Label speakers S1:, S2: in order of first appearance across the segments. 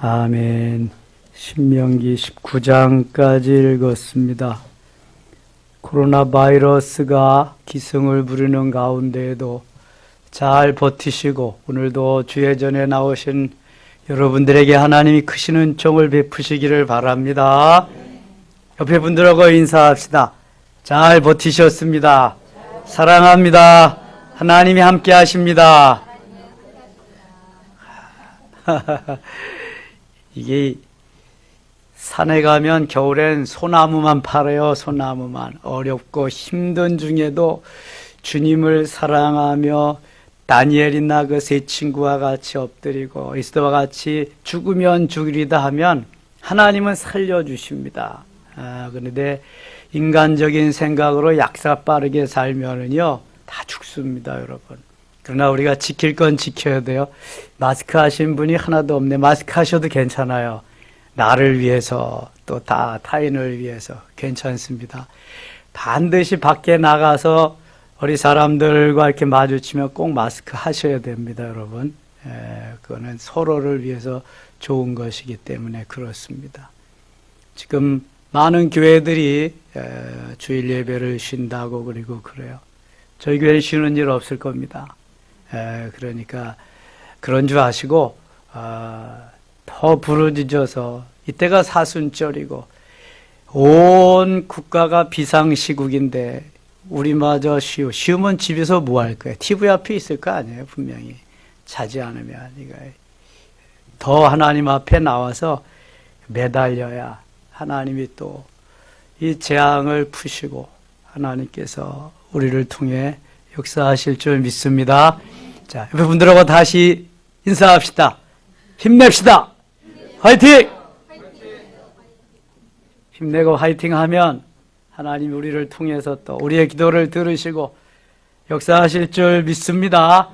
S1: 아멘. 신명기 19장까지 읽었습니다. 코로나 바이러스가 기승을 부리는 가운데에도 잘 버티시고 오늘도 주의 전에 나오신 여러분들에게 하나님이 크신 은총을 베푸시기를 바랍니다. 옆에 분들하고 인사합시다. 잘 버티셨습니다. 사랑합니다. 하나님이 함께 하십니다. 이게 산에 가면 겨울엔 소나무만 팔아요. 소나무만. 어렵고 힘든 중에도 주님을 사랑하며 다니엘이나 그 세 친구와 같이 엎드리고 에스더와 같이 죽으면 죽으리다 하면 하나님은 살려주십니다. 그런데 인간적인 생각으로 약사 빠르게 살면은요 다 죽습니다, 여러분. 그러나 우리가 지킬 건 지켜야 돼요. 마스크 하신 분이 하나도 없네. 마스크 하셔도 괜찮아요. 나를 위해서 또 타인을 위해서 괜찮습니다. 반드시 밖에 나가서 우리 사람들과 이렇게 마주치면 꼭 마스크 하셔야 됩니다, 여러분. 그거는 서로를 위해서 좋은 것이기 때문에 그렇습니다. 지금 많은 교회들이 주일 예배를 쉰다고 그리고 그래요. 저희 교회는 쉬는 일 없을 겁니다. 그러니까 그런 줄 아시고 더 부르짖어서 이때가 사순절이고 온 국가가 비상시국인데 우리마저 쉬우면 집에서 뭐 할 거예요? TV 앞에 있을 거 아니에요, 분명히. 자지 않으면. 더 하나님 앞에 나와서 매달려야 하나님이 또 이 재앙을 푸시고 하나님께서 우리를 통해 역사하실 줄 믿습니다. 자, 옆에 분들하고 다시 인사합시다. 힘냅시다. 화이팅! 힘내고 화이팅 하면 하나님이 우리를 통해서 또 우리의 기도를 들으시고 역사하실 줄 믿습니다.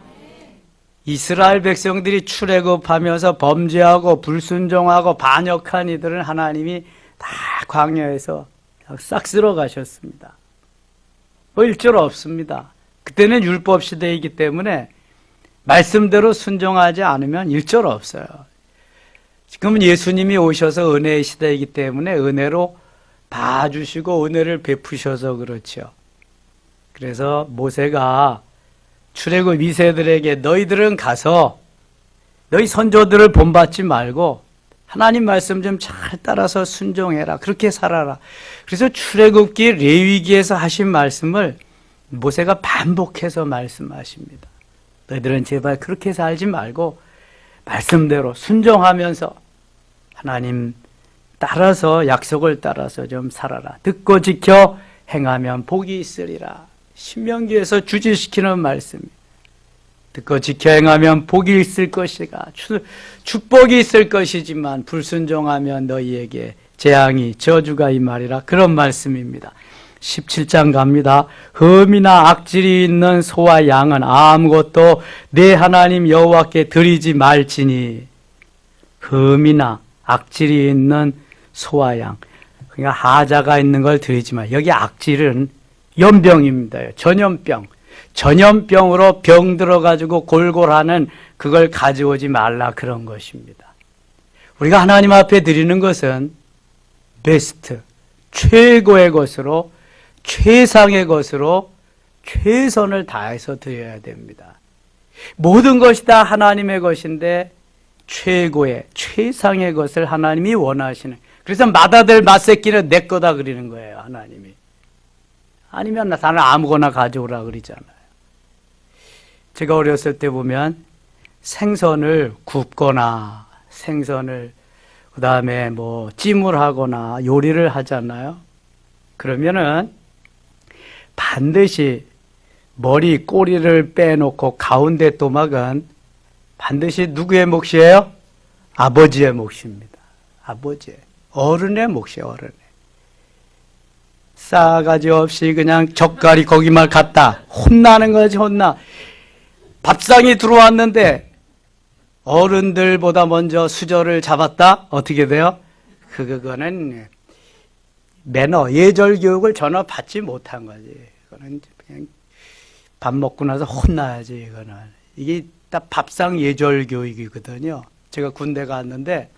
S1: 이스라엘 백성들이 출애굽하면서 범죄하고 불순종하고 반역한 이들은 하나님이 다 광야에서 싹 쓸어 가셨습니다. 뭐 일절 없습니다. 그때는 율법 시대이기 때문에 말씀대로 순종하지 않으면 일절 없어요. 지금은 예수님이 오셔서 은혜의 시대이기 때문에 은혜로 봐주시고 은혜를 베푸셔서 그렇죠. 그래서 모세가 출애굽 2세들에게 너희들은 가서 너희 선조들을 본받지 말고 하나님 말씀 좀 잘 따라서 순종해라. 그렇게 살아라. 그래서 출애굽기 레위기에서 하신 말씀을 모세가 반복해서 말씀하십니다. 너희들은 제발 그렇게 살지 말고 말씀대로 순종하면서 하나님 따라서 약속을 따라서 좀 살아라. 듣고 지켜 행하면 복이 있으리라. 신명기에서 주지시키는 말씀입니다. 듣고 지켜 행하면 복이 있을 것이가 축복이 있을 것이지만 불순종하면 너희에게 재앙이 저주가 이 말이라. 그런 말씀입니다. 17장 갑니다. 흠이나 악질이 있는 소와 양은 아무것도 내 하나님 여호와께 드리지 말지니. 흠이나 악질이 있는 소와 양, 그러니까 하자가 있는 걸 드리지만 여기 악질은 연병입니다. 전염병. 전염병으로 병 들어가지고 골골하는 그걸 가져오지 말라 그런 것입니다. 우리가 하나님 앞에 드리는 것은 베스트, 최고의 것으로 최상의 것으로 최선을 다해서 드려야 됩니다. 모든 것이 다 하나님의 것인데 최고의 최상의 것을 하나님이 원하시는, 그래서 맏아들 맏새끼는 내 거다 그러는 거예요, 하나님이. 아니면 나는 아무거나 가져오라 그러잖아요. 제가 어렸을 때 보면 생선을 굽거나 생선을 그 다음에 뭐 찜을 하거나 요리를 하잖아요. 그러면은 반드시 머리 꼬리를 빼놓고 가운데 또막은 반드시 누구의 몫이에요? 아버지의 몫입니다. 아버지, 어른의 몫이에요. 어른의. 싸가지 없이 그냥 젓갈이 거기만 갔다. 혼나는 거지, 혼나. 밥상이 들어왔는데 어른들보다 먼저 수저를 잡았다? 어떻게 돼요? 그거는 매너, 예절 교육을 전혀 받지 못한 거지. 그거는 그냥 밥 먹고 나서 혼나야지, 이거는. 이게 딱 밥상 예절 교육이거든요. 제가 군대 갔는데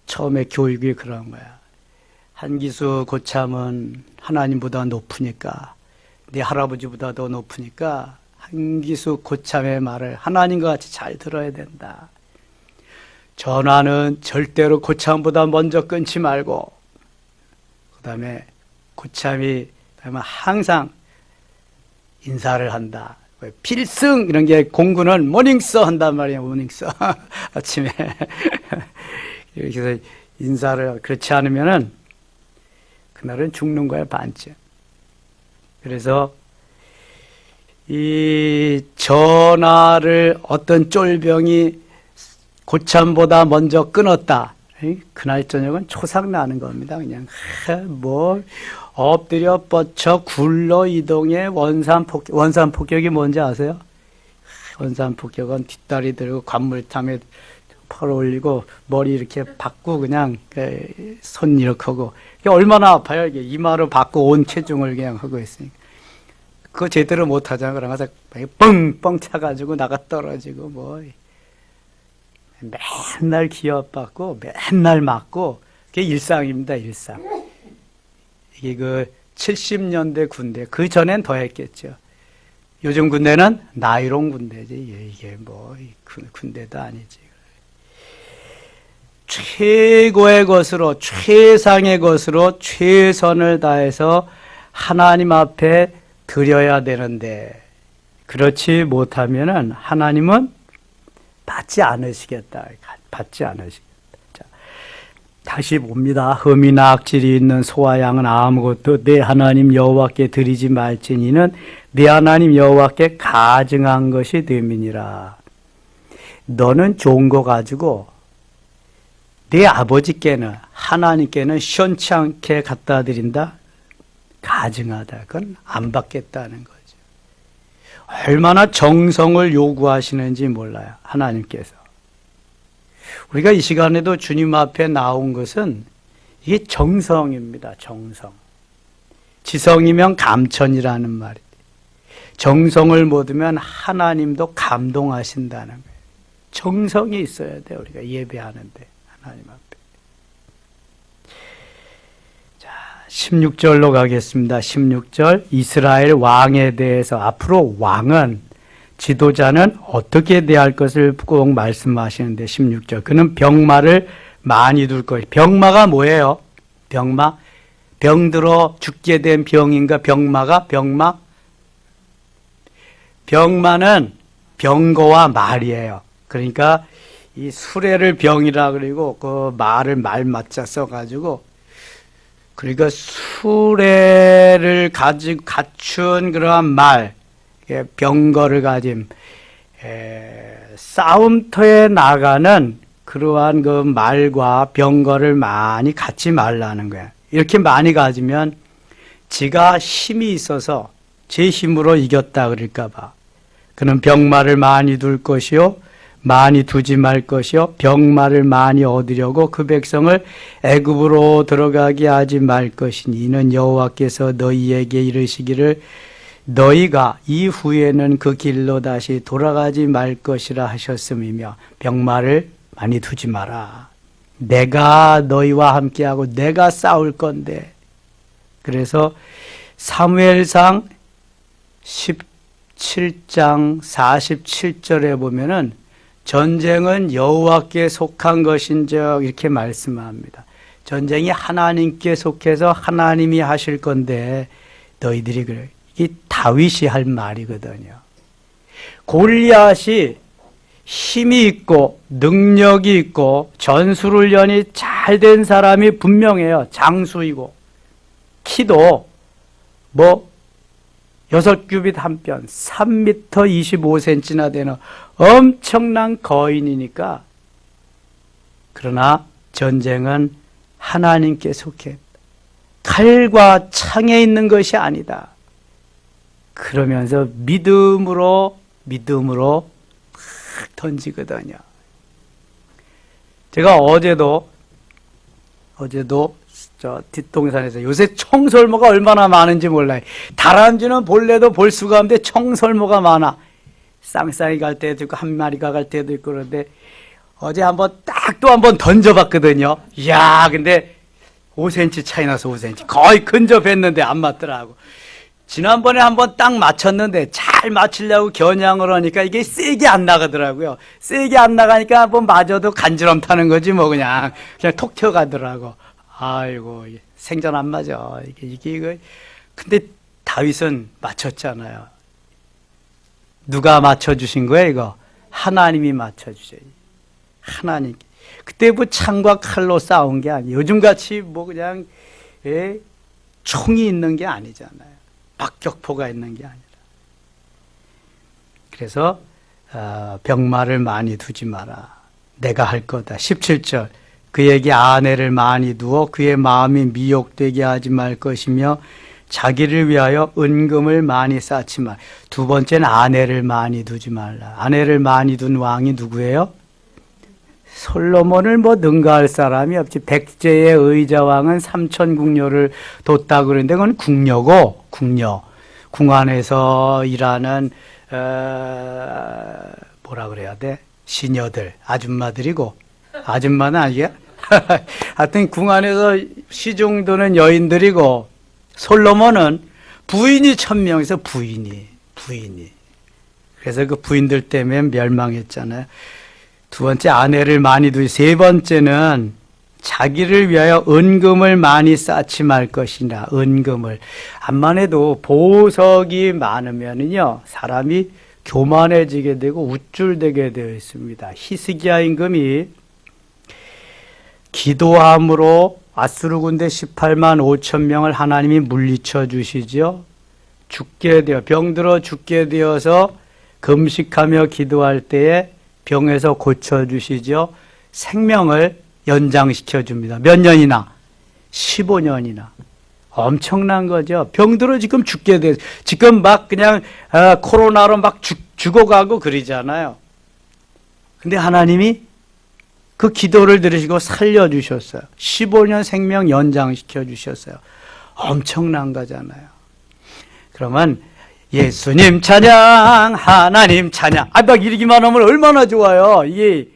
S1: 처음에 교육이 그런 거야. 한기수 고참은 하나님보다 높으니까, 네 할아버지보다 더 높으니까 한기수 고참의 말을 하나님과 같이 잘 들어야 된다. 전화는 절대로 고참보다 먼저 끊지 말고, 그 다음에 고참이 항상 인사를 한다. 필승 이런 게 공군은 모닝서 한단 말이야. 모닝서 아침에 이렇게 해서 인사를 그렇지 않으면은 그날은 죽는 거야. 반쯤. 그래서 이 전화를 어떤 쫄병이 고참보다 먼저 끊었다. 그날 저녁은 초상 나는 겁니다. 그냥 뭐 엎드려 뻗쳐 굴러 이동해. 원산폭격이 뭔지 아세요? 원산폭격은 뒷다리 들고 관물탕에 팔 올리고 머리 이렇게 받고 그냥 손 이렇게 하고, 얼마나 아파요. 이게 이마로 받고 온 체중을 그냥 하고 있으니까. 그거 제대로 못 하잖아. 그러면서 뻥뻥 차가지고 나가 떨어지고 뭐 맨날 기합받고 맨날 맞고, 그게 일상입니다. 일상. 이게 그 70년대 군대, 그 전엔 더 했겠죠. 요즘 군대는 나이롱 군대지. 이게 뭐 군대도 아니지. 최고의 것으로, 최상의 것으로 최선을 다해서 하나님 앞에 드려야 되는데, 그렇지 못하면은 하나님은 받지 않으시겠다. 받지 않으시겠다. 자, 다시 봅니다. 흠이나 악질이 있는 소와 양은 아무것도 내 하나님 여호와께 드리지 말지니는 내 하나님 여호와께 가증한 것이 됨이니라. 너는 좋은 거 가지고 내 아버지께는, 하나님께는 시원치 않게 갖다 드린다? 가증하다. 그건 안 받겠다는 거죠. 얼마나 정성을 요구하시는지 몰라요. 하나님께서. 우리가 이 시간에도 주님 앞에 나온 것은 이게 정성입니다. 정성. 지성이면 감천이라는 말이. 정성을 모으면 하나님도 감동하신다는 거예요. 정성이 있어야 돼요. 우리가 예배하는데. 하나님 앞에. 자, 16절로 가겠습니다. 16절. 이스라엘 왕에 대해서, 앞으로 왕은, 지도자는 어떻게 대할 것을 꼭 말씀하시는데, 16절. 그는 병마를 많이 둘 것. 병마가 뭐예요? 병마? 병들어 죽게 된 병인가? 병마가? 병마? 병마는 병거와 말이에요. 그러니까 이 수레를 병이라 그리고 그 말을 말 맞자 써가지고, 그러니까 수레를 가지고 갖춘 그러한 말, 병거를 가진 싸움터에 나가는 그러한 그 말과 병거를 많이 갖지 말라는 거야. 이렇게 많이 가지면 지가 힘이 있어서 제 힘으로 이겼다 그럴까 봐. 그는 병마를 많이 둘 것이요 많이 두지 말 것이요 병마를 많이 얻으려고 그 백성을 애굽으로 들어가게 하지 말 것이니 이는 여호와께서 너희에게 이르시기를 너희가 이후에는 그 길로 다시 돌아가지 말 것이라 하셨음이며 병마를 많이 두지 마라. 내가 너희와 함께하고 내가 싸울 건데. 그래서 사무엘상 17장 47절에 보면은 전쟁은 여호와께 속한 것인즉 이렇게 말씀합니다. 전쟁이 하나님께 속해서 하나님이 하실 건데 너희들이 그래. 이게 다윗이 할 말이거든요. 골리앗이 힘이 있고 능력이 있고 전술훈련이 잘 된 사람이 분명해요. 장수이고 키도 뭐 6규빗 한 편 3m 25cm나 되는 엄청난 거인이니까. 그러나 전쟁은 하나님께 속해 칼과 창에 있는 것이 아니다. 그러면서 믿음으로 탁 던지거든요. 제가 어제도 저 뒷동산에서 요새 청설모가 얼마나 많은지 몰라요. 다람쥐는 볼래도 볼 수가 없는데 청설모가 많아. 쌍쌍이 갈 때도 있고 한 마리가 갈 때도 있고. 그런데 어제 한번 딱 딱 또 한번 던져봤거든요. 이야, 근데 5cm 차이 나서 5cm. 거의 근접했는데 안 맞더라고. 지난번에 한번 딱 맞췄는데 잘 맞추려고 겨냥을 하니까 이게 세게 안 나가더라고요. 세게 안 나가니까 한번 맞아도 간지럼 타는 거지 뭐 그냥 톡 튀어가더라고. 아이고, 생전 안 맞아. 이거. 근데 다윗은 맞췄잖아요. 누가 맞춰주신 거예요, 이거? 하나님이 맞춰주셔요. 하나님. 그때 뭐 창과 칼로 싸운 게 아니에요. 요즘같이 뭐 그냥, 총이 있는 게 아니잖아요. 박격포가 있는 게 아니라. 그래서, 병마를 많이 두지 마라. 내가 할 거다. 17절. 그에게 아내를 많이 두어 그의 마음이 미혹되게 하지 말 것이며 자기를 위하여 은금을 많이 쌓지 말. 두 번째는 아내를 많이 두지 말라. 아내를 많이 둔 왕이 누구예요? 솔로몬을 뭐 능가할 사람이 없지. 백제의 의자왕은 3,000궁녀를 뒀다 그러는데 그건 궁녀고, 궁녀. 궁 안에서 일하는 뭐라 그래야 돼? 시녀들, 아줌마들이고, 아줌마는 아니야? 하여튼 궁 안에서 시중 도는 여인들이고, 솔로몬은 부인이 1,000명에서 부인이. 그래서 그 부인들 때문에 멸망했잖아요. 두 번째 아내를 많이 두지. 세 번째는 자기를 위하여 은금을 많이 쌓지 말 것이나 은금을. 암만 해도 보석이 많으면은요 사람이 교만해지게 되고 우쭐대게 되어 있습니다. 히스기야 임금이 기도함으로 아수르 군대 18만 5천 명을 하나님이 물리쳐 주시죠. 죽게 되어 병들어 죽게 되어서 금식하며 기도할 때에 병에서 고쳐주시죠. 생명을 연장시켜 줍니다. 몇 년이나? 15년이나. 엄청난 거죠. 병들어 지금 죽게 돼. 지금 막 그냥 코로나로 막 죽어가고 그러잖아요. 근데 하나님이 그 기도를 들으시고 살려주셨어요. 15년 생명 연장시켜 주셨어요. 엄청난 거잖아요. 그러면 예수님 찬양, 하나님 찬양. 막 이러기만 하면 얼마나 좋아요. 이게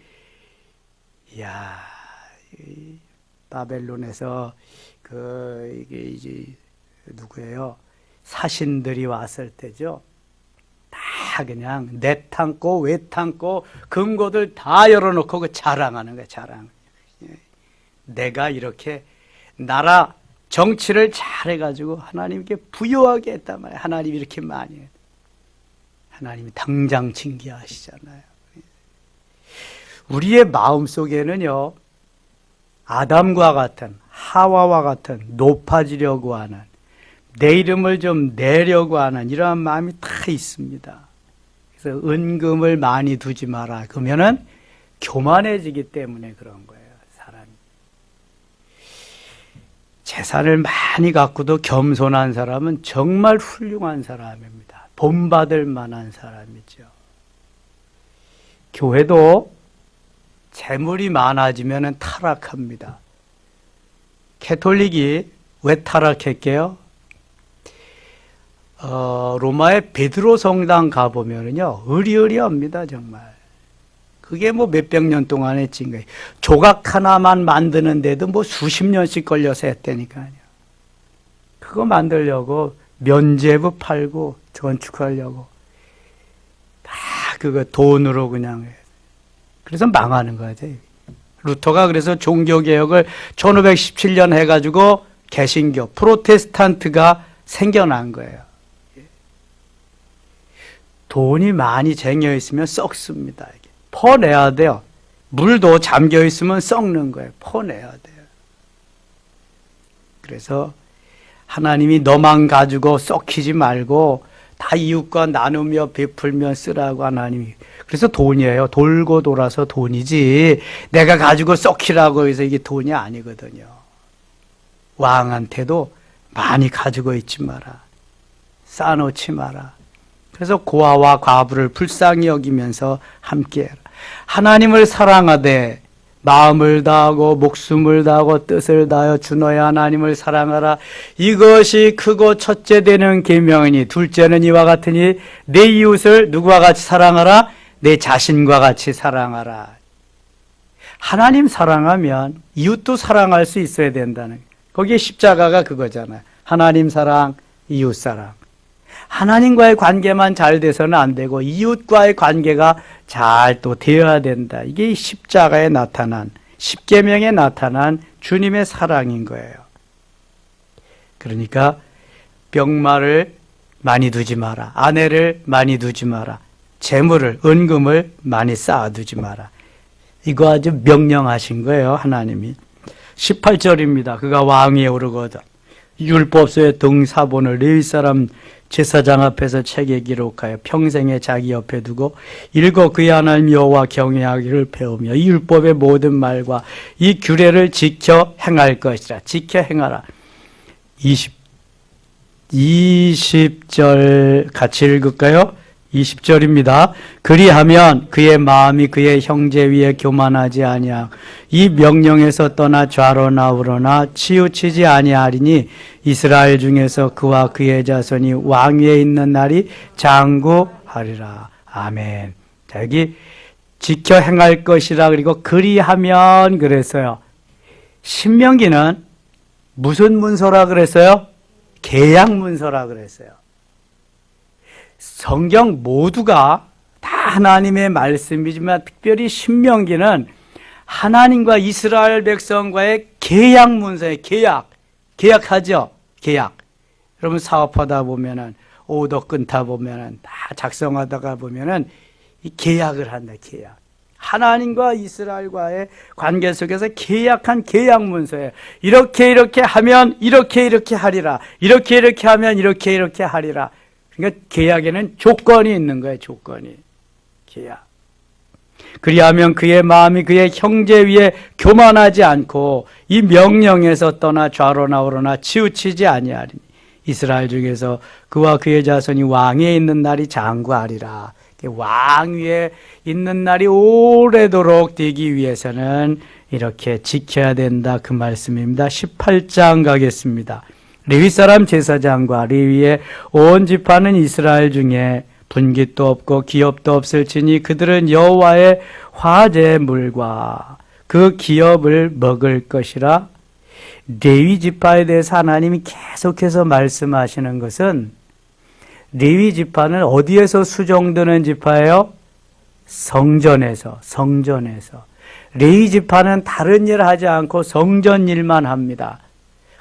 S1: 바벨론에서 이게 이제 누구예요? 사신들이 왔을 때죠. 다 그냥 내탕고 외탕고 금고들 다 열어놓고 그 자랑하는 거예요. 자랑. 내가 이렇게 나라 정치를 잘해가지고 하나님께 부유하게 했단 말이에요. 하나님이 이렇게 많이 해요. 하나님이 당장 징계하시잖아요. 우리의 마음속에는요 아담과 같은 하와와 같은 높아지려고 하는 내 이름을 좀 내려고 하는 이러한 마음이 다 있습니다. 그래서 은금을 많이 두지 마라. 그러면은 교만해지기 때문에 그런 거예요. 사람이. 재산을 많이 갖고도 겸손한 사람은 정말 훌륭한 사람입니다. 본받을 만한 사람이죠. 교회도 재물이 많아지면 타락합니다. 캐톨릭이 왜 타락했게요? 로마의 베드로 성당 가보면요, 의리의리합니다, 정말. 그게 뭐 몇백 년 동안에 찐 거예요. 조각 하나만 만드는데도 뭐 수십 년씩 걸려서 했다니까요. 그거 만들려고 면제부 팔고 건축하려고 다 그거 돈으로 그냥 해요. 그래서 망하는 거죠. 루터가 그래서 종교개혁을 1517년 해가지고 개신교, 프로테스탄트가 생겨난 거예요. 돈이 많이 쟁여 있으면 썩습니다. 퍼내야 돼요. 물도 잠겨 있으면 썩는 거예요. 퍼내야 돼요. 그래서 하나님이 너만 가지고 썩히지 말고 다 이웃과 나누며 베풀며 쓰라고 하나님이. 그래서 돈이에요. 돌고 돌아서 돈이지 내가 가지고 썩히라고 해서 이게 돈이 아니거든요. 왕한테도 많이 가지고 있지 마라. 쌓아놓지 마라. 그래서 고아와 과부를 불쌍히 여기면서 함께해라. 하나님을 사랑하되 마음을 다하고 목숨을 다하고 뜻을 다하여 주 너의 하나님을 사랑하라. 이것이 크고 첫째 되는 계명이니 둘째는 이와 같으니 내 이웃을 누구와 같이 사랑하라? 내 자신과 같이 사랑하라. 하나님 사랑하면 이웃도 사랑할 수 있어야 된다는, 거기에 십자가가 그거잖아요. 하나님 사랑, 이웃 사랑. 하나님과의 관계만 잘 돼서는 안 되고 이웃과의 관계가 잘 또 되어야 된다. 이게 십자가에 나타난, 십계명에 나타난 주님의 사랑인 거예요. 그러니까 병마를 많이 두지 마라. 아내를 많이 두지 마라. 재물을, 은금을 많이 쌓아두지 마라. 이거 아주 명령하신 거예요, 하나님이. 18절입니다. 그가 왕위에 오르거든 율법서의 등사본을 레위 사람 제사장 앞에서 책에 기록하여 평생에 자기 옆에 두고 읽어 그의 하나님 여호와 경외하기를 배우며 이 율법의 모든 말과 이 규례를 지켜 행할 것이라. 지켜 행하라. 20절 같이 읽을까요? 20절입니다. 그리하면 그의 마음이 그의 형제 위에 교만하지 아니하고 이 명령에서 떠나 좌로나 우로나 치우치지 아니하리니 이스라엘 중에서 그와 그의 자손이 왕위에 있는 날이 장구하리라. 아멘. 자, 여기 지켜 행할 것이라 그리고 그리하면 그랬어요. 신명기는 무슨 문서라 그랬어요? 계약 문서라 그랬어요. 성경 모두가 다 하나님의 말씀이지만 특별히 신명기는 하나님과 이스라엘 백성과의 계약 문서예요. 계약하죠. 계약. 여러분 사업하다 보면은 오더 끊다 보면은 다 작성하다가 보면은 이 계약을 한다. 계약. 하나님과 이스라엘과의 관계 속에서 계약한 계약 문서예요. 이렇게 하면 이렇게 하리라. 이렇게 하면 이렇게 하리라. 그러니까 계약에는 조건이 있는 거예요. 조건이. 계약. 그리하면 그의 마음이 그의 형제 위에 교만하지 않고 이 명령에서 떠나 좌로나 우로나 치우치지 아니하리니 이스라엘 중에서 그와 그의 자손이 왕위에 있는 날이 장구하리라. 왕위에 있는 날이 오래도록 되기 위해서는 이렇게 지켜야 된다. 그 말씀입니다. 18장 가겠습니다. 레위 사람 제사장과 레위의 온 지파는 이스라엘 중에 분깃도 없고 기업도 없을지니 그들은 여호와의 화제물과 그 기업을 먹을 것이라. 레위 지파에 대해서 하나님이 계속해서 말씀하시는 것은 레위 지파는 어디에서 수종드는 지파예요? 성전에서. 레위 지파는 다른 일 하지 않고 성전 일만 합니다.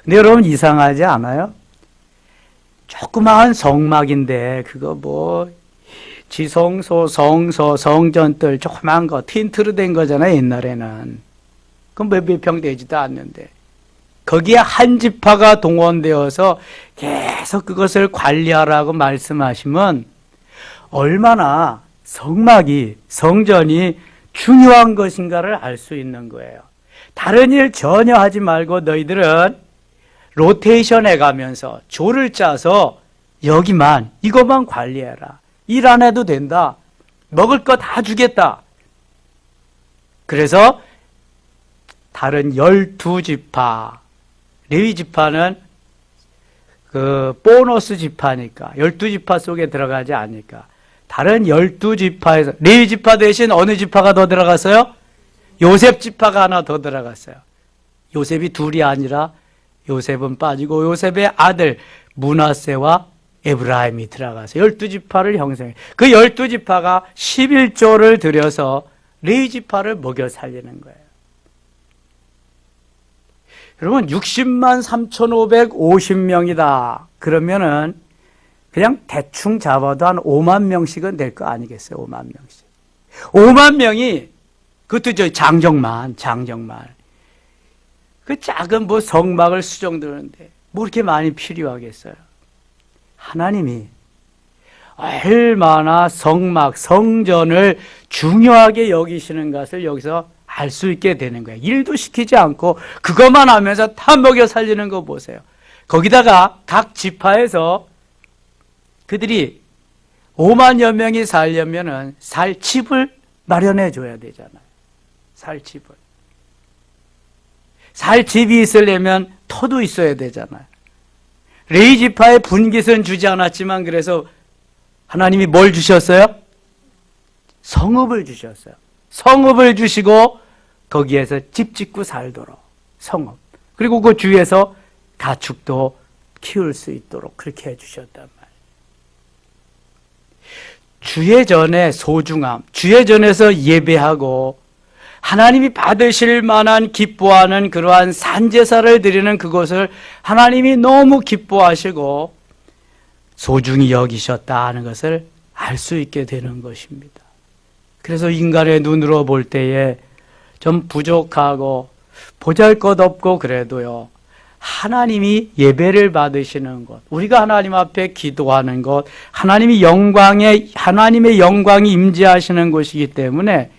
S1: 근데 여러분 이상하지 않아요? 조그마한 성막인데 그거 뭐 지성소, 성소, 성전들 조그마한 거 틴트로 된 거잖아요. 옛날에는. 그럼 몇백 평 되지도 않는데 거기에 한 지파가 동원되어서 계속 그것을 관리하라고 말씀하시면 얼마나 성막이, 성전이 중요한 것인가를 알 수 있는 거예요. 다른 일 전혀 하지 말고 너희들은 로테이션 해가면서 조를 짜서 여기만, 이것만 관리해라. 일 안 해도 된다. 먹을 거 다 주겠다. 그래서 다른 12지파, 레위 지파는 그 보너스 지파니까 12지파 속에 들어가지 않으니까 다른 12지파에서 레위 지파 대신 어느 지파가 더 들어갔어요? 요셉 지파가 하나 더 들어갔어요. 요셉이 둘이 아니라 요셉은 빠지고 요셉의 아들 므낫세와 에브라임이 들어가서 12지파를 형성해. 그 12지파가 11조를 들여서 레위 지파를 먹여 살리는 거예요. 여러분 60만 3,550명이다. 그러면은 그냥 대충 잡아도 한 5만 명씩은 될 거 아니겠어요? 5만 명씩. 5만 명이 그것도 저 장정만 그 작은 뭐 성막을 수정드는데 뭐 이렇게 많이 필요하겠어요? 하나님이 얼마나 성막, 성전을 중요하게 여기시는 것을 여기서 알 수 있게 되는 거예요. 일도 시키지 않고 그것만 하면서 다 먹여 살리는 거 보세요. 거기다가 각 지파에서 그들이 5만여 명이 살려면은 살 집을 마련해 줘야 되잖아요. 살 집을. 살 집이 있으려면 터도 있어야 되잖아요. 레위 지파의 분깃은 주지 않았지만 그래서 하나님이 뭘 주셨어요? 성읍을 주셨어요. 성읍을 주시고 거기에서 집 짓고 살도록 성읍, 그리고 그 주위에서 가축도 키울 수 있도록 그렇게 해주셨단 말이에요. 주예전의 소중함, 주예전에서 예배하고 하나님이 받으실 만한 기뻐하는 그러한 산제사를 드리는 그것을 하나님이 너무 기뻐하시고 소중히 여기셨다 하는 것을 알 수 있게 되는 것입니다. 그래서 인간의 눈으로 볼 때에 좀 부족하고 보잘것없고 그래도요, 하나님이 예배를 받으시는 것, 우리가 하나님 앞에 기도하는 것, 하나님의 영광이 임재하시는 곳이기 때문에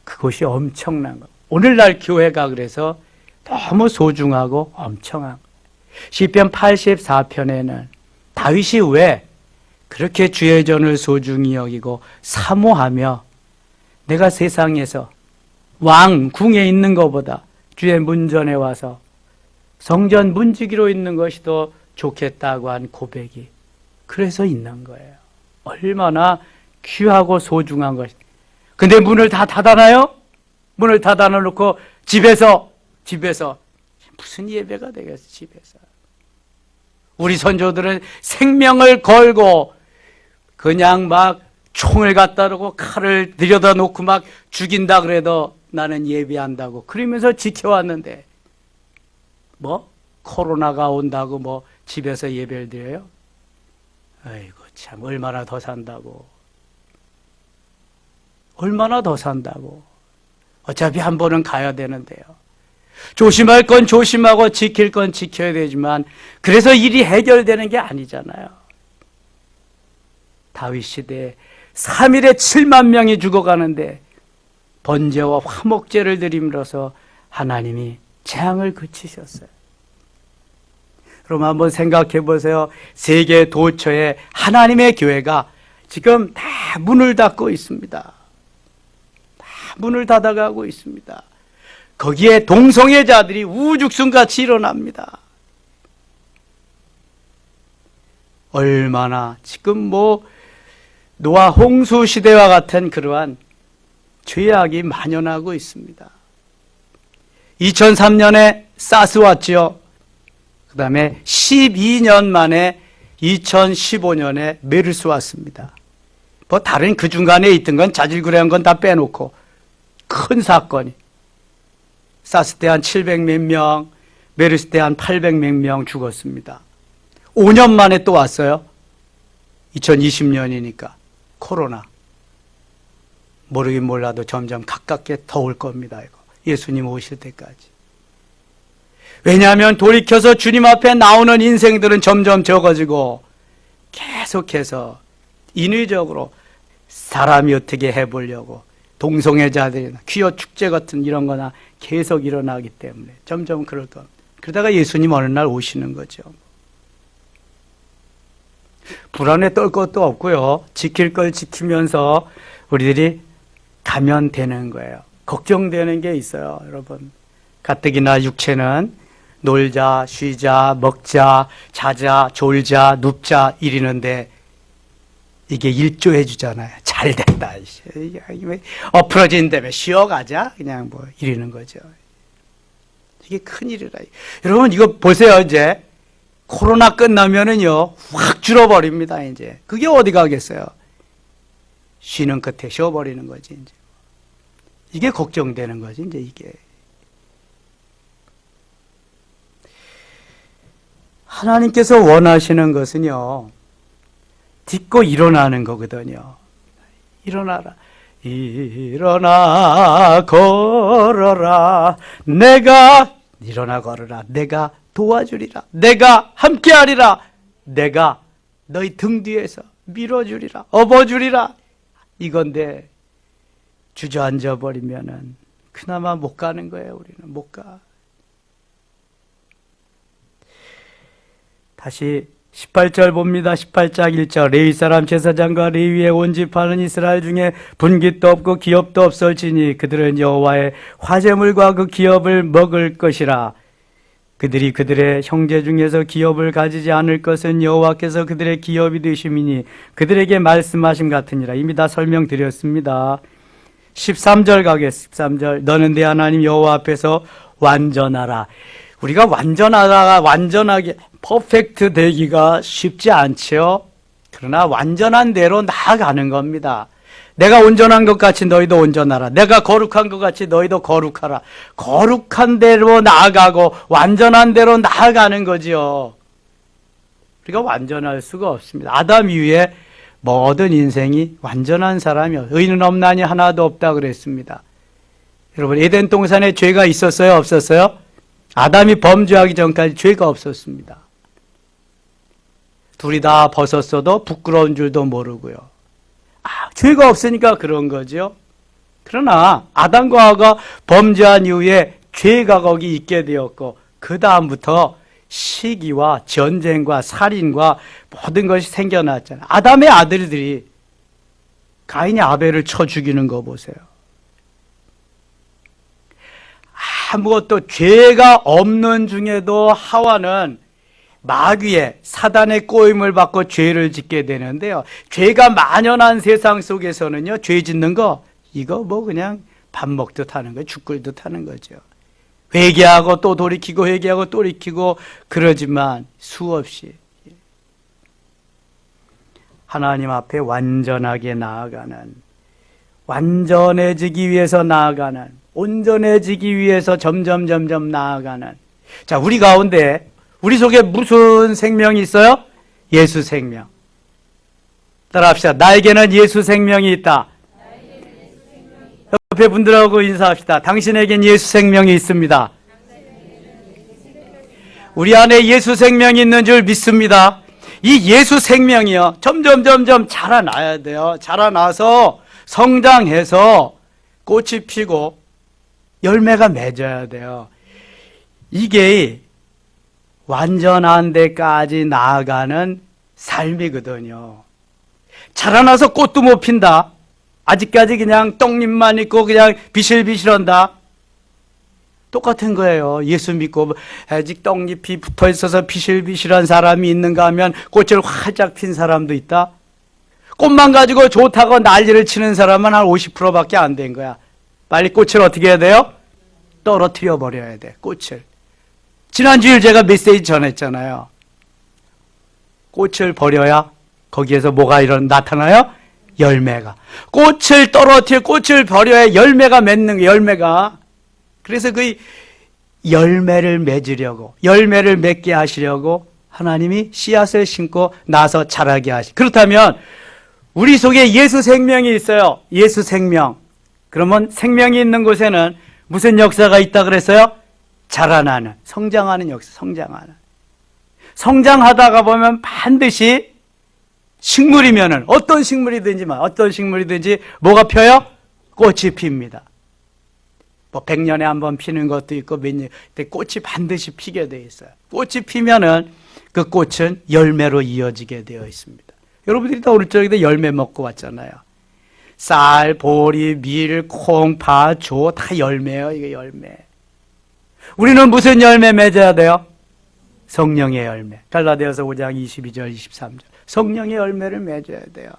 S1: 그것이 엄청난 것. 오늘날 교회가 그래서 너무 소중하고 엄청한 것. 시편 84편에는 다윗이 왜 그렇게 주의 전을 소중히 여기고 사모하며 내가 세상에서 왕궁에 있는 것보다 주의 문전에 와서 성전 문지기로 있는 것이 더 좋겠다고 한 고백이 그래서 있는 거예요. 얼마나 귀하고 소중한 것이. 근데 문을 다 닫아놔요? 문을 닫아놓고 집에서 무슨 예배가 되겠어, 집에서. 우리 선조들은 생명을 걸고 그냥 막 총을 갖다 놓고 칼을 들여다 놓고 막 죽인다 그래도 나는 예배한다고 그러면서 지켜왔는데 뭐 코로나가 온다고 뭐 집에서 예배를 드려요? 아이고 참 얼마나 더 산다고. 얼마나 더 산다고. 어차피 한 번은 가야 되는데요. 조심할 건 조심하고 지킬 건 지켜야 되지만 그래서 일이 해결되는 게 아니잖아요. 다윗 시대에 3일에 7만 명이 죽어가는데 번제와 화목제를 드림으로써 하나님이 재앙을 그치셨어요. 그럼 한번 생각해 보세요. 세계 도처에 하나님의 교회가 지금 다 문을 닫고 있습니다. 다 문을 닫아가고 있습니다. 거기에 동성애자들이 우죽순같이 일어납니다. 얼마나 지금 뭐 노아 홍수 시대와 같은 그러한 죄악이 만연하고 있습니다. 2003년에 사스 왔죠. 그 다음에 12년 만에 2015년에 메르스 왔습니다. 뭐 다른 그 중간에 있던 건 자질구레한 건 다 빼놓고 큰 사건이 사스 때 한 700몇 명, 메르스 때 한 800몇 명 죽었습니다. 5년 만에 또 왔어요. 2020년이니까 코로나. 모르긴 몰라도 점점 가깝게 더 올 겁니다. 이거 예수님 오실 때까지. 왜냐하면 돌이켜서 주님 앞에 나오는 인생들은 점점 적어지고 계속해서 인위적으로 사람이 어떻게 해보려고 동성애자들이나 퀴어 축제 같은 이런 거나 계속 일어나기 때문에 점점 그럴 겁니다. 그러다가 예수님 어느 날 오시는 거죠. 불안에 떨 것도 없고요. 지킬 걸 지키면서 우리들이 가면 되는 거예요. 걱정되는 게 있어요, 여러분. 가뜩이나 육체는 놀자, 쉬자, 먹자, 자자, 졸자, 눕자 이러는데 이게 일조해 주잖아요. 잘 됐다. 엎어진다며 쉬어가자. 그냥 뭐 이러는 거죠. 이게 큰일이라. 여러분 이거 보세요. 이제 코로나 끝나면은요 확 줄어버립니다. 이제 그게 어디 가겠어요. 쉬는 끝에 쉬어버리는 거지. 이제 이게 걱정되는 거지. 이제 이게 하나님께서 원하시는 것은요 딛고 일어나는 거거든요. 일어나라. 일어나 걸어라. 내가 일어나 걸어라. 내가 도와주리라. 내가 함께하리라. 내가 너희 등 뒤에서 밀어주리라. 업어주리라. 이건데 주저앉아 버리면은 그나마 못 가는 거예요. 우리는 못 가. 다시 18절 봅니다. 18장 1절 레위 사람 제사장과 레위의 온 집하는 이스라엘 중에 분깃도 없고 기업도 없을지니 그들은 여호와의 화제물과 그 기업을 먹을 것이라. 그들이 그들의 형제 중에서 기업을 가지지 않을 것은 여호와께서 그들의 기업이 되심이니 그들에게 말씀하심 같으니라. 이미 다 설명드렸습니다. 13절 가겠습니다. 13절. 너는 내 하나님 여호와 앞에서 완전하라. 우리가 완전하게 퍼펙트 되기가 쉽지 않죠. 그러나 완전한 대로 나아가는 겁니다. 내가 온전한 것 같이 너희도 온전하라. 내가 거룩한 것 같이 너희도 거룩하라. 거룩한 대로 나아가고 완전한 대로 나아가는 거지요. 우리가 완전할 수가 없습니다. 아담 이후에 모든 인생이 완전한 사람이요. 의인은 없나니 하나도 없다 그랬습니다. 여러분, 에덴 동산에 죄가 있었어요? 없었어요? 아담이 범죄하기 전까지 죄가 없었습니다. 둘이 다 벗었어도 부끄러운 줄도 모르고요. 죄가 없으니까 그런 거죠. 그러나 아담과 하와가 범죄한 이후에 죄가 거기 있게 되었고 그 다음부터 시기와 전쟁과 살인과 모든 것이 생겨났잖아요. 아담의 아들들이 가인이 아벨을 쳐 죽이는 거 보세요. 아무것도 죄가 없는 중에도 하와는 마귀의 사단의 꼬임을 받고 죄를 짓게 되는데요. 죄가 만연한 세상 속에서는요, 죄 짓는 거 이거 뭐 그냥 밥 먹듯 하는 거예요. 죽 끓듯 하는 거죠. 회개하고 또 돌이키고 회개하고 또 돌이키고 그러지만 수없이 하나님 앞에 완전하게 나아가는, 완전해지기 위해서 나아가는, 온전해지기 위해서 점점 나아가는. 자, 우리 가운데 우리 속에 무슨 생명이 있어요? 예수 생명. 따라합시다. 나에게는 예수 생명이 있다. 옆에 분들하고 인사합시다. 당신에겐 예수 생명이 있습니다. 우리 안에 예수 생명이 있는 줄 믿습니다. 이 예수 생명이요, 점점 자라나야 돼요. 자라나서 성장해서 꽃이 피고 열매가 맺어야 돼요. 이게 완전한 데까지 나아가는 삶이거든요. 자라나서 꽃도 못 핀다. 아직까지 그냥 떡잎만 있고 그냥 비실비실한다. 똑같은 거예요. 예수 믿고 아직 떡잎이 붙어 있어서 비실비실한 사람이 있는가 하면 꽃을 활짝 핀 사람도 있다. 꽃만 가지고 좋다고 난리를 치는 사람은 한 50%밖에 안 된 거야. 빨리 꽃을 어떻게 해야 돼요? 떨어뜨려 버려야 돼, 꽃을. 지난주일 제가 메시지 전했잖아요. 꽃을 버려야 거기에서 뭐가 나타나요? 열매가. 꽃을 떨어뜨려, 꽃을 버려야 열매가 맺는 거예요, 열매가. 그래서 그 열매를 맺으려고, 열매를 맺게 하시려고 하나님이 씨앗을 심고 나서 자라게 하시. 그렇다면 우리 속에 예수 생명이 있어요. 예수 생명. 그러면 생명이 있는 곳에는 무슨 역사가 있다 그랬어요? 자라나는, 성장하는 역사, 성장하는. 성장하다가 보면 반드시 식물이면은 어떤 식물이든지 뭐가 펴요? 꽃이 핍니다. 뭐 100년에 한 번 피는 것도 있고 몇 년, 근데 꽃이 반드시 피게 되어 있어요. 꽃이 피면은 그 꽃은 열매로 이어지게 되어 있습니다. 여러분들이 다 오늘 저녁에 열매 먹고 왔잖아요. 쌀, 보리, 밀, 콩, 파, 조 다 열매예요. 이게 열매. 우리는 무슨 열매 맺어야 돼요? 성령의 열매. 갈라디아서 5장 22절 23절. 성령의 열매를 맺어야 돼요.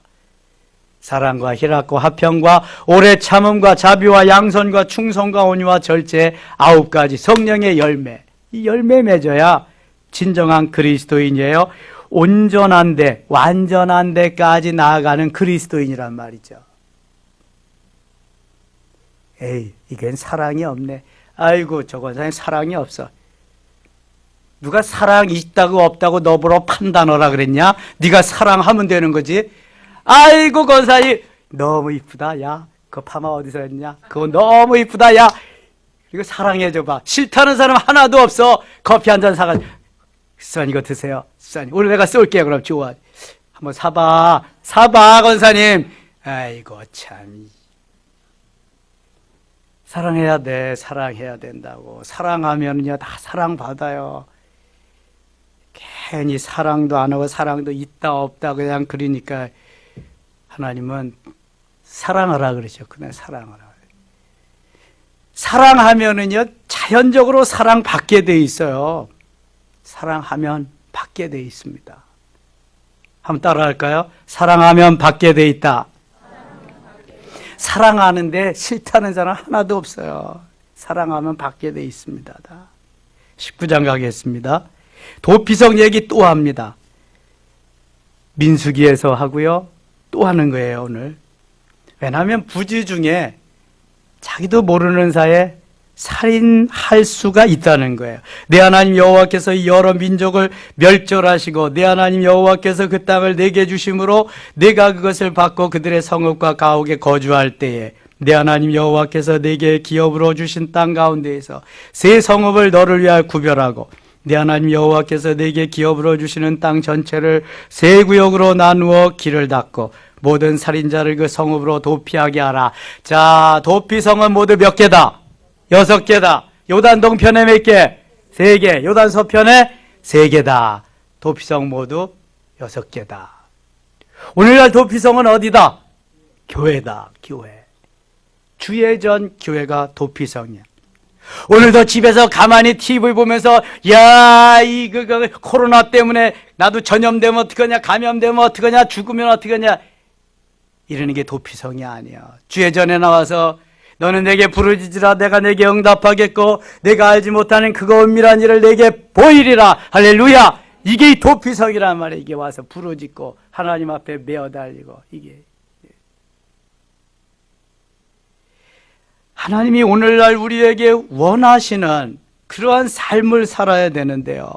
S1: 사랑과 희락과 화평과 오래 참음과 자비와 양선과 충성과 온유와 절제 9가지 성령의 열매. 이 열매 맺어야 진정한 그리스도인이에요. 온전한 데, 완전한 데까지 나아가는 그리스도인이란 말이죠. 에이, 이건 사랑이 없네. 아이고, 저건 사랑이 없어. 누가 사랑이 있다고 없다고 너보러 판단하라 그랬냐? 네가 사랑하면 되는 거지. 아이고, 권사님 너무 이쁘다. 야, 그 파마 어디서 했냐? 그거 너무 이쁘다. 야, 이거 사랑해줘봐. 싫다는 사람 하나도 없어. 커피 한 잔 사가지고, 수사님 이거 드세요. 수사님 오늘 내가 쏠게요. 그럼 좋아. 한번 사봐 권사님. 아이고 참, 사랑해야 돼. 사랑해야 된다고. 사랑하면요 다 사랑받아요. 괜히 사랑도 안 하고 사랑도 있다 없다 그냥 그러니까 하나님은 사랑하라 그러셨구나. 사랑하라. 사랑하면은요 자연적으로 사랑받게 돼 있어요. 사랑하면 받게 돼 있습니다. 한번 따라할까요? 사랑하면 받게 돼 있다. 사랑하는데 싫다는 사람 하나도 없어요. 사랑하면 받게 돼 있습니다. 19장 가겠습니다. 도피성 얘기 또 합니다. 민수기에서 하고요. 또 하는 거예요, 오늘. 왜냐하면 부지 중에 자기도 모르는 사이에 살인할 수가 있다는 거예요. 내 하나님 여호와께서 여러 민족을 멸절하시고 내 하나님 여호와께서 그 땅을 내게 주심으로 내가 그것을 받고 그들의 성읍과 가옥에 거주할 때에 내 하나님 여호와께서 내게 기업으로 주신 땅 가운데에서 세 성읍을 너를 위하여 구별하고 내 하나님 여호와께서 내게 기업으로 주시는 땅 전체를 세 구역으로 나누어 길을 닦고 모든 살인자를 그 성읍으로 도피하게 하라. 자, 도피성은 모두 몇 개다? 6개다. 요단 동편에 몇 개? 3개. 요단 서편에 3개다. 도피성 모두 6개다. 오늘날 도피성은 어디다? 교회다. 교회. 주예전 교회가 도피성이야. 오늘도 집에서 가만히 TV 보면서 야, 코로나 때문에 나도 전염되면 어떡하냐, 감염되면 어떡하냐, 죽으면 어떡하냐 이러는 게 도피성이 아니야. 주예전에 나와서 너는 내게 부르짖으라 내가 내게 응답하겠고 내가 알지 못하는 그거 은밀한 일을 내게 보이리라. 할렐루야. 이게 이 도피성이란 말이야. 이게 와서 부르짖고 하나님 앞에 메어달리고 이게. 하나님이 오늘날 우리에게 원하시는 그러한 삶을 살아야 되는데요.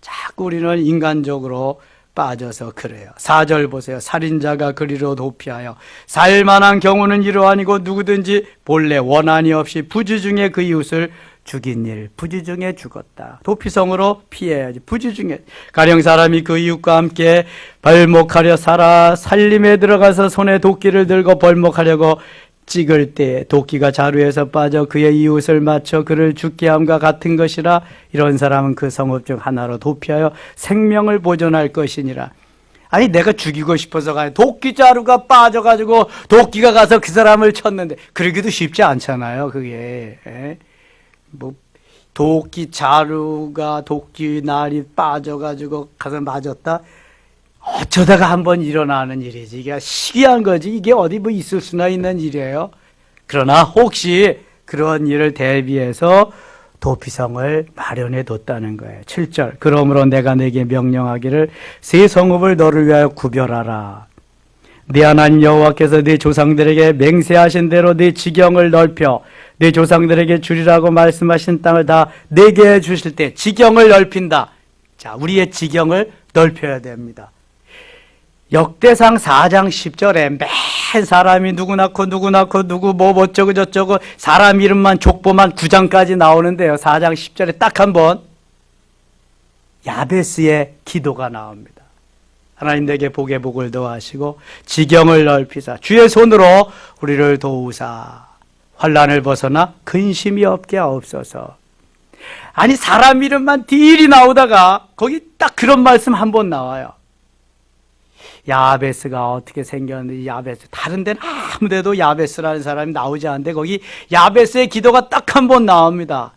S1: 자꾸 우리는 인간적으로 빠져서 그래요. 4절 보세요. 살인자가 그리로 도피하여 살만한 경우는 이러하니고 누구든지 본래 원한이 없이 부지 중에 그 이웃을 죽인 일. 부지 중에 죽었다. 도피성으로 피해야지. 부지 중에. 가령 사람이 그 이웃과 함께 벌목하려 살림에 들어가서 손에 도끼를 들고 벌목하려고 찍을 때 도끼가 자루에서 빠져 그의 이웃을 맞춰 그를 죽게 함과 같은 것이라. 이런 사람은 그 성읍 중 하나로 도피하여 생명을 보존할 것이니라. 아니 내가 죽이고 싶어서 가요. 도끼 자루가 빠져가지고 도끼가 가서 그 사람을 쳤는데 그러기도 쉽지 않잖아요. 그게 뭐 도끼 자루가 도끼 날이 빠져가지고 가서 맞았다. 어쩌다가 한번 일어나는 일이지. 이게 희귀한 거지. 이게 어디 뭐 있을 수나 있는 일이에요. 그러나 혹시 그런 일을 대비해서 도피성을 마련해 뒀다는 거예요. 7절. 그러므로 내가 내게 명령하기를 세 성읍을 너를 위하여 구별하라. 네 하나님 여호와께서 네 조상들에게 맹세하신 대로 네 지경을 넓혀 네 조상들에게 주리라고 말씀하신 땅을 다 내게 주실 때 지경을 넓힌다. 자, 우리의 지경을 넓혀야 됩니다. 역대상 4장 10절에 맨 사람이 누구 낳고 누구 낳고 누구 뭐 어쩌고 저쩌고 사람 이름만 족보만 9장까지 나오는데요. 4장 10절에 딱 한 번 야베스의 기도가 나옵니다. 하나님 내게 복에 복을 더하시고 지경을 넓히사 주의 손으로 우리를 도우사 환난을 벗어나 근심이 없게 하옵소서. 아니 사람 이름만 딜이 나오다가 거기 딱 그런 말씀 한 번 나와요. 야베스가 어떻게 생겼는지 야베스 다른 데는 아무 데도 야베스라는 사람이 나오지 않는데 거기 야베스의 기도가 딱 한 번 나옵니다.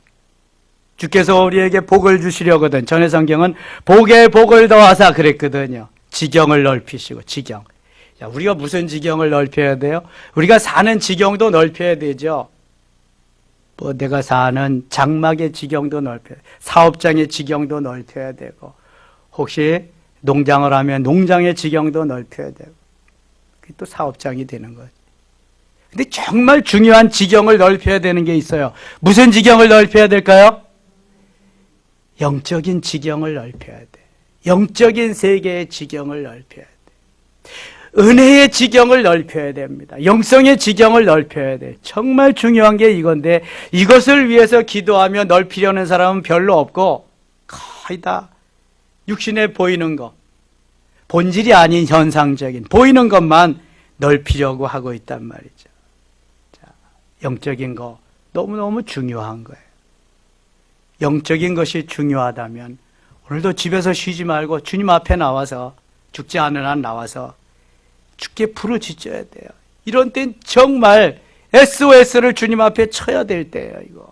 S1: 주께서 우리에게 복을 주시려거든. 전에 성경은 복에 복을 더하사 그랬거든요. 지경을 넓히시고 지경. 야, 우리가 무슨 지경을 넓혀야 돼요? 우리가 사는 지경도 넓혀야 되죠. 뭐 내가 사는 장막의 지경도 넓혀야 돼. 사업장의 지경도 넓혀야 되고 혹시 농장을 하면 농장의 지경도 넓혀야 되고 그게 또 사업장이 되는 거죠. 근데 정말 중요한 지경을 넓혀야 되는 게 있어요. 무슨 지경을 넓혀야 될까요? 영적인 지경을 넓혀야 돼. 영적인 세계의 지경을 넓혀야 돼. 은혜의 지경을 넓혀야 됩니다. 영성의 지경을 넓혀야 돼. 정말 중요한 게 이건데 이것을 위해서 기도하며 넓히려는 사람은 별로 없고 거의 다 육신에 보이는 거, 본질이 아닌 현상적인 보이는 것만 넓히려고 하고 있단 말이죠. 자, 영적인 거 너무너무 중요한 거예요. 영적인 것이 중요하다면 오늘도 집에서 쉬지 말고 주님 앞에 나와서 죽지 않은 한 나와서 주께 부르짖어야 돼요. 이런 땐 정말 SOS를 주님 앞에 쳐야 될 때예요. 이거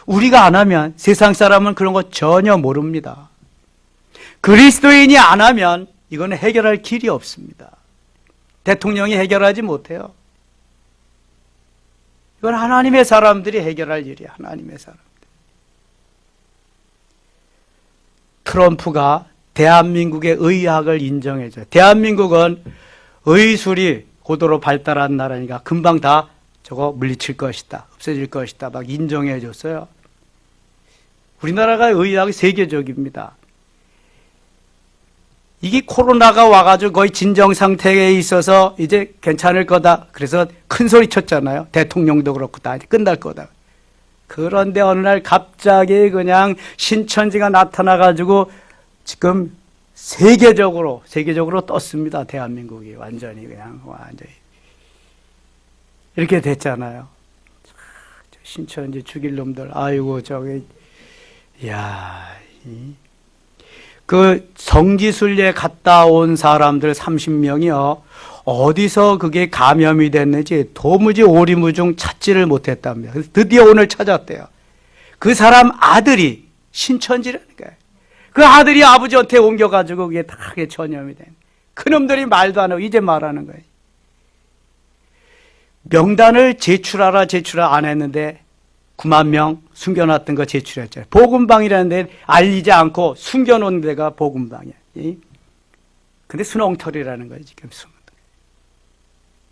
S1: 우리가 안 하면 세상 사람은 그런 거 전혀 모릅니다. 그리스도인이 안 하면 이거는 해결할 길이 없습니다. 대통령이 해결하지 못해요. 이건 하나님의 사람들이 해결할 일이야. 하나님의 사람. 트럼프가 대한민국의 의학을 인정해줘요. 대한민국은 의술이 고도로 발달한 나라니까 금방 다 저거 물리칠 것이다. 없어질 것이다. 막 인정해줬어요. 우리나라가 의학이 세계적입니다. 이게 코로나가 와가지고 거의 진정 상태에 있어서 이제 괜찮을 거다. 그래서 큰 소리 쳤잖아요. 대통령도 그렇고 다 이제 끝날 거다. 그런데 어느 날 갑자기 그냥 신천지가 나타나가지고 지금 세계적으로 떴습니다. 대한민국이 완전히 이렇게 됐잖아요. 신천지 죽일 놈들, 아이고 저기, 그 성지순례 갔다 온 사람들 30명이요. 어디서 그게 감염이 됐는지 도무지 오리무중 찾지를 못했답니다. 그래서 드디어 오늘 찾았대요. 그 사람 아들이 신천지라는 거예요. 그 아들이 아버지한테 옮겨가지고 그게 다 전염이 된. 그놈들이 말도 안 하고 이제 말하는 거예요. 명단을 제출하라 안 했는데 9만 명 숨겨놨던 거 제출했잖아요. 복음방이라는 데 알리지 않고 숨겨놓은 데가 복음방이야. 근데 순엉터리라는 거예요, 지금 숨은.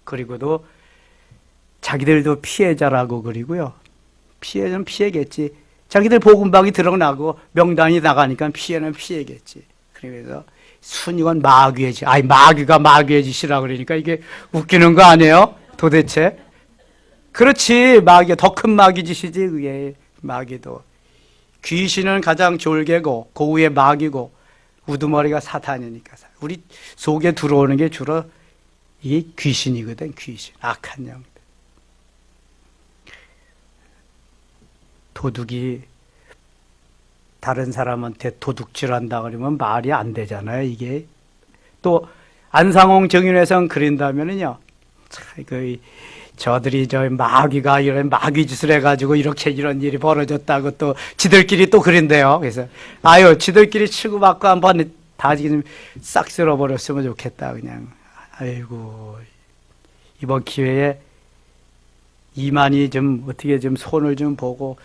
S1: 그리고도 자기들도 피해자라고 그리고요. 피해는 피해겠지. 자기들 복음방이 드러나고 명단이 나가니까 피해는 피해겠지. 그래서 순이건 마귀의 짓. 마귀가 마귀의 짓이라 그러니까 이게 웃기는 거 아니에요? 도대체? 그렇지. 마귀가 더 큰 마귀 짓이지. 그게 마귀도. 귀신은 가장 졸개고 그 위에 마귀고 우두머리가 사탄이니까. 우리 속에 들어오는 게 주로 이게 귀신이거든. 귀신. 악한 영들. 도둑이 다른 사람한테 도둑질한다 그러면 말이 안 되잖아요. 이게 또 안상홍 정윤회장 그린다면은요. 저들이 저 마귀가 이런 마귀 짓을 해가지고 이렇게 이런 일이 벌어졌다고 또 지들끼리 또 그린대요. 그래서 지들끼리 치고받고 한번 다 지금 싹 쓸어버렸으면 좋겠다. 그냥 아이고 이번 기회에 이만희 좀 어떻게 좀 손을 좀 보고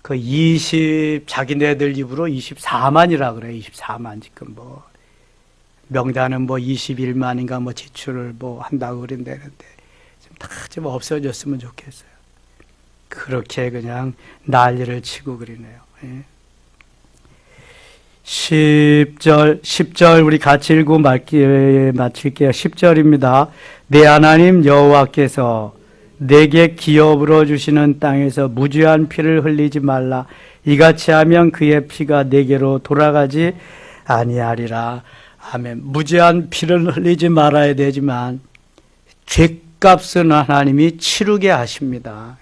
S1: 그 자기네들 입으로 24만이라 그래. 24만 지금 뭐 명단은 뭐 21만인가 뭐 제출을 뭐 한다고 그런다는데 다 좀 없어졌으면 좋겠어요. 그렇게 그냥 난리를 치고 그러네요. 10절 우리 같이 읽고 마칠게요. 10절입니다. 내 하나님 여호와께서 내게 기업으로 주시는 땅에서 무죄한 피를 흘리지 말라. 이같이 하면 그의 피가 내게로 돌아가지 아니하리라. 아멘. 무죄한 피를 흘리지 말아야 되지만 죄값은 하나님이 치르게 하십니다.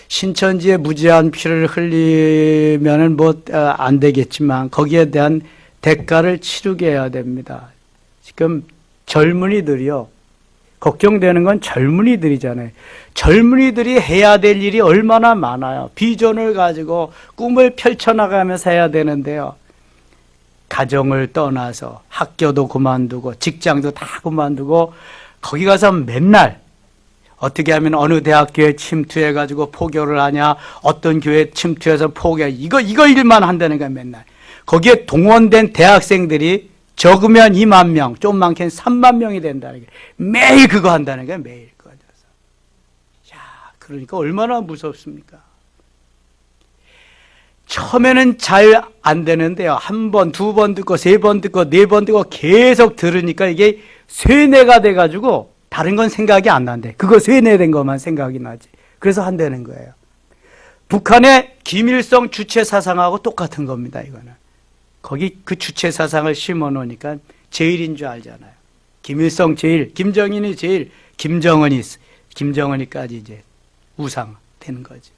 S1: 신천지에 무죄한 피를 흘리면은 뭐 안 되겠지만 거기에 대한 대가를 치르게 해야 됩니다. 지금 젊은이들이요. 걱정되는 건 젊은이들이잖아요. 젊은이들이 해야 될 일이 얼마나 많아요. 비전을 가지고 꿈을 펼쳐나가면서 해야 되는데요. 가정을 떠나서 학교도 그만두고 직장도 다 그만두고 거기 가서 맨날 어떻게 하면 어느 대학교에 침투해가지고 포교를 하냐, 어떤 교회에 침투해서 포교해, 이거 일만 한다는 거야, 맨날. 거기에 동원된 대학생들이 적으면 2만 명, 좀 많게는 3만 명이 된다는 거야. 매일 그거 한다는 거야, 매일 그거. 야, 그러니까 얼마나 무섭습니까? 처음에는 잘 안 되는데요. 한 번, 두 번 듣고, 세 번 듣고, 네 번 듣고 계속 들으니까 이게 쇠뇌가 돼가지고 다른 건 생각이 안 난대. 그거 쇠뇌된 것만 생각이 나지. 그래서 한다는 거예요. 북한의 김일성 주체 사상하고 똑같은 겁니다, 이거는. 거기 그 주체 사상을 심어 놓으니까 제일인 줄 알잖아요. 김일성 제일, 김정인이 제일, 김정은이까지 이제 우상 되는 거죠.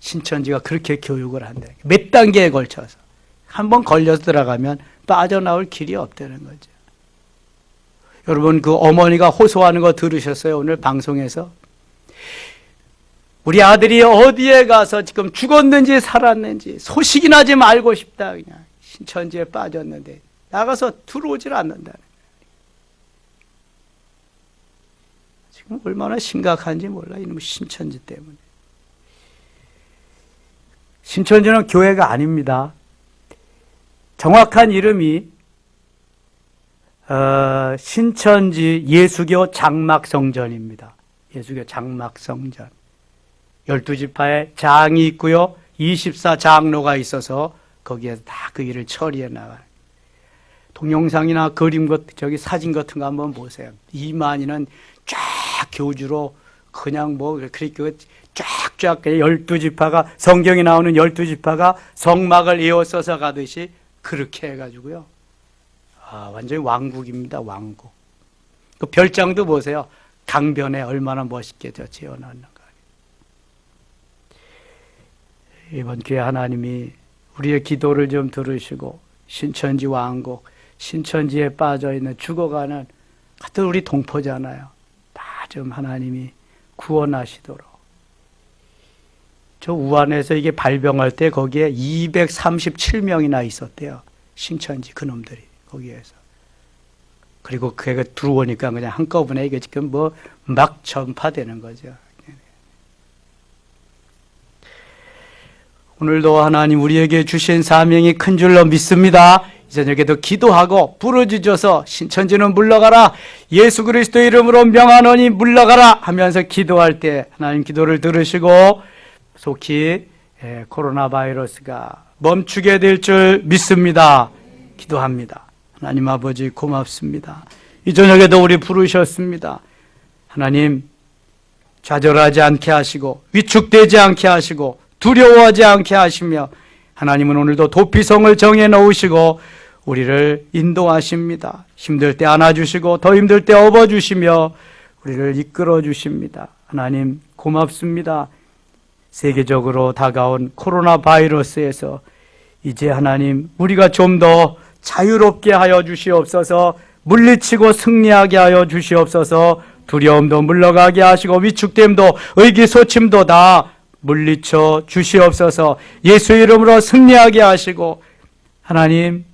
S1: 신천지가 그렇게 교육을 한다. 몇 단계에 걸쳐서. 한번 걸려서 들어가면 빠져나올 길이 없다는 거죠. 여러분 그 어머니가 호소하는 거 들으셨어요? 오늘 방송에서? 우리 아들이 어디에 가서 지금 죽었는지 살았는지 소식이나 좀 알고 싶다. 그냥 신천지에 빠졌는데 나가서 들어오질 않는다는 거예요. 지금 얼마나 심각한지 몰라. 이놈 신천지 때문에. 신천지는 교회가 아닙니다. 정확한 이름이 신천지 예수교 장막성전입니다. 예수교 장막성전. 12지파에 장이 있고요. 24장로가 있어서 거기에서 다 그 일을 처리해 나가요. 동영상이나 그림 저기 사진 같은 거 한번 보세요. 이만희는 쫙 교주로 그냥 그렇게 쫙쫙 12지파가 성경에 나오는 12지파가 성막을 에워싸서 가듯이 그렇게 해가지고요. 완전히 왕국입니다. 왕국. 그 별장도 보세요. 강변에 얼마나 멋있게 지어놨는가. 이번 기회에 하나님이 우리의 기도를 좀 들으시고 신천지 왕국, 신천지에 빠져있는 죽어가는 같은 우리 동포잖아요. 다 좀 하나님이 구원하시도록. 저 우한에서 이게 발병할 때 거기에 237명이나 있었대요. 신천지 그놈들이 거기에서. 그리고 그게 들어오니까 그냥 한꺼번에 이게 지금 막 전파되는 거죠. 오늘도 하나님 우리에게 주신 사명이 큰 줄로 믿습니다. 이 저녁에도 기도하고 부르짖어서 신천지는 물러가라, 예수 그리스도의 이름으로 명하노니 물러가라 하면서 기도할 때 하나님 기도를 들으시고 속히 코로나 바이러스가 멈추게 될 줄 믿습니다. 기도합니다. 하나님 아버지 고맙습니다. 이 저녁에도 우리 부르셨습니다. 하나님 좌절하지 않게 하시고 위축되지 않게 하시고 두려워하지 않게 하시며 하나님은 오늘도 도피성을 정해 놓으시고 우리를 인도하십니다. 힘들 때 안아주시고 더 힘들 때 업어주시며 우리를 이끌어 주십니다. 하나님 고맙습니다. 세계적으로 다가온 코로나 바이러스에서 이제 하나님 우리가 좀 더 자유롭게 하여 주시옵소서. 물리치고 승리하게 하여 주시옵소서. 두려움도 물러가게 하시고 위축됨도 의기소침도 다 물리쳐 주시옵소서. 예수 이름으로 승리하게 하시고 하나님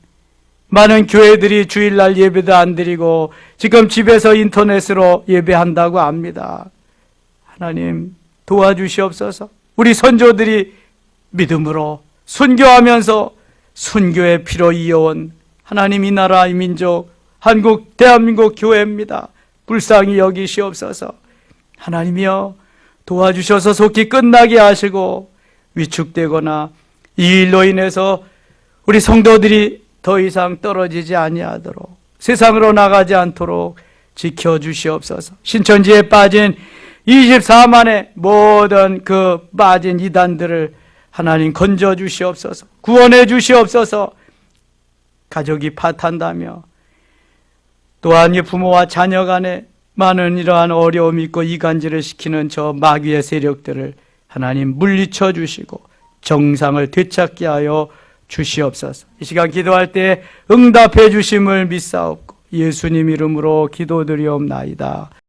S1: 많은 교회들이 주일날 예배도 안 드리고 지금 집에서 인터넷으로 예배한다고 합니다. 하나님 도와주시옵소서. 우리 선조들이 믿음으로 순교하면서 순교의 피로 이어온 하나님 이 나라 이 민족 한국 대한민국 교회입니다. 불쌍히 여기시옵소서. 하나님이여 도와주셔서 속히 끝나게 하시고 위축되거나 이 일로 인해서 우리 성도들이 더 이상 떨어지지 아니하도록 세상으로 나가지 않도록 지켜주시옵소서. 신천지에 빠진 24만의 모든 그 빠진 이단들을 하나님 건져 주시옵소서. 구원해 주시옵소서. 가족이 파탄다며 또한 이 부모와 자녀 간에 많은 이러한 어려움이 있고 이간질을 시키는 저 마귀의 세력들을 하나님 물리쳐 주시고 정상을 되찾게 하여 주시옵소서. 이 시간 기도할 때 응답해 주심을 믿사옵고 예수님 이름으로 기도드리옵나이다.